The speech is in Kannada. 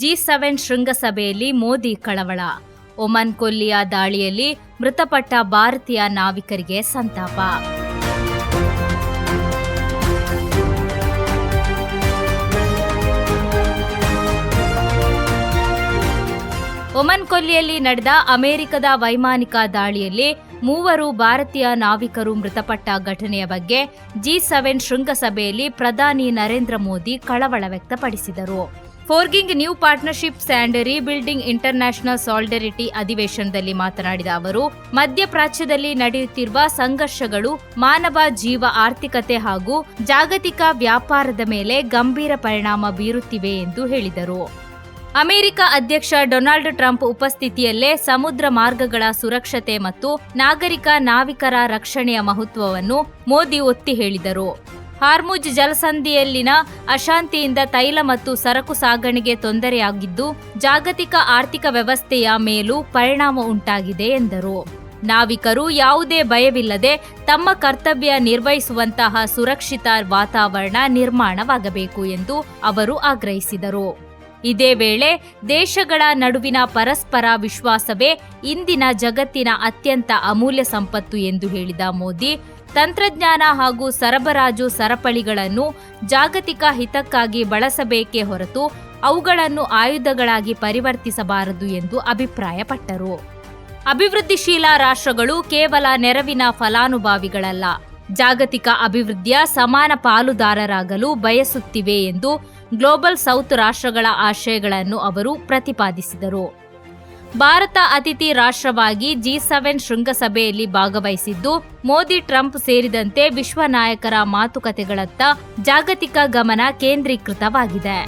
G7 ಶೃಂಗಸಭೆಯಲ್ಲಿ ಮೋದಿ ಕಳವಳ. ಒಮನ್ ಕೊಲ್ಲಿಯ ದಾಳಿಯಲ್ಲಿ ಮೃತಪಟ್ಟ ಭಾರತೀಯ ನಾವಿಕರಿಗೆ ಸಂತಾಪ. ಒಮನ್ ಕೊಲ್ಲಿಯಲ್ಲಿ ನಡೆದ ಅಮೆರಿಕದ ವೈಮಾನಿಕ ದಾಳಿಯಲ್ಲಿ 3 ಭಾರತೀಯ ನಾವಿಕರು ಮೃತಪಟ್ಟ ಘಟನೆಯ ಬಗ್ಗೆ G7 ಶೃಂಗಸಭೆಯಲ್ಲಿ ಪ್ರಧಾನಿ ನರೇಂದ್ರ ಮೋದಿ ಕಳವಳ ವ್ಯಕ್ತಪಡಿಸಿದರು. ಫೋರ್ಗಿಂಗ್ new partnerships and rebuilding international ಸಾಲಿಡರಿಟಿ ಅಧಿವೇಶನದಲ್ಲಿ ಮಾತನಾಡಿದ ಅವರು, ಮಧ್ಯಪ್ರಾಚ್ಯದಲ್ಲಿ ನಡೆಯುತ್ತಿರುವ ಸಂಘರ್ಷಗಳು ಮಾನವ ಜೀವ, ಆರ್ಥಿಕತೆ ಹಾಗೂ ಜಾಗತಿಕ ವ್ಯಾಪಾರದ ಮೇಲೆ ಗಂಭೀರ ಪರಿಣಾಮ ಬೀರುತ್ತಿವೆ ಎಂದು ಹೇಳಿದರು. ಅಮೆರಿಕ ಅಧ್ಯಕ್ಷ ಡೊನಾಲ್ಡ್ ಟ್ರಂಪ್ ಉಪಸ್ಥಿತಿಯಲ್ಲೇ ಸಮುದ್ರ ಮಾರ್ಗಗಳ ಸುರಕ್ಷತೆ ಮತ್ತು ನಾವಿಕರ ರಕ್ಷಣೆಯ ಮಹತ್ವವನ್ನು ಮೋದಿ ಒತ್ತಿ ಹೇಳಿದರು. ಹಾರ್ಮುಜ್ ಜಲಸಂಧಿಯಲ್ಲಿನ ಅಶಾಂತಿಯಿಂದ ತೈಲ ಮತ್ತು ಸರಕು ಸಾಗಣೆಗೆ ತೊಂದರೆಯಾಗಿದ್ದು, ಜಾಗತಿಕ ಆರ್ಥಿಕ ವ್ಯವಸ್ಥೆಯ ಮೇಲೂ ಪರಿಣಾಮ ಉಂಟಾಗಿದೆ ಎಂದರು. ನಾವಿಕರು ಯಾವುದೇ ಭಯವಿಲ್ಲದೆ ತಮ್ಮ ಕರ್ತವ್ಯ ನಿರ್ವಹಿಸುವಂತಹ ಸುರಕ್ಷಿತ ವಾತಾವರಣ ನಿರ್ಮಾಣವಾಗಬೇಕು ಎಂದು ಅವರು ಆಗ್ರಹಿಸಿದರು. ಇದೇ ವೇಳೆ ದೇಶಗಳ ನಡುವಿನ ಪರಸ್ಪರ ವಿಶ್ವಾಸವೇ ಇಂದಿನ ಜಗತ್ತಿನ ಅತ್ಯಂತ ಅಮೂಲ್ಯ ಸಂಪತ್ತು ಎಂದು ಹೇಳಿದ ಮೋದಿ, ತಂತ್ರಜ್ಞಾನ ಹಾಗೂ ಸರಬರಾಜು ಸರಪಳಿಗಳನ್ನು ಜಾಗತಿಕ ಹಿತಕ್ಕಾಗಿ ಬಳಸಬೇಕೇ ಹೊರತು ಅವುಗಳನ್ನು ಆಯುಧಗಳಾಗಿ ಪರಿವರ್ತಿಸಬಾರದು ಎಂದು ಅಭಿಪ್ರಾಯಪಟ್ಟರು. ಅಭಿವೃದ್ಧಿಶೀಲ ರಾಷ್ಟ್ರಗಳು ಕೇವಲ ನೆರವಿನ ಫಲಾನುಭವಿಗಳಲ್ಲ, ಜಾಗತಿಕ ಅಭಿವೃದ್ಧಿಯ ಸಮಾನ ಪಾಲುದಾರರಾಗಲು ಬಯಸುತ್ತಿವೆ ಎಂದು ಗ್ಲೋಬಲ್ ಸೌತ್ ರಾಷ್ಟ್ರಗಳ ಆಶಯಗಳನ್ನು ಅವರು ಪ್ರತಿಪಾದಿಸಿದರು. ಭಾರತ ಅತಿಥಿ ರಾಷ್ಟ್ರವಾಗಿ G7 ಶೃಂಗಸಭೆಯಲ್ಲಿ ಭಾಗವಹಿಸಿದ್ದು, ಮೋದಿ, ಟ್ರಂಪ್ ಸೇರಿದಂತೆ ವಿಶ್ವ ನಾಯಕರ ಮಾತುಕತೆಗಳತ್ತ ಜಾಗತಿಕ ಗಮನ ಕೇಂದ್ರೀಕೃತವಾಗಿದೆ.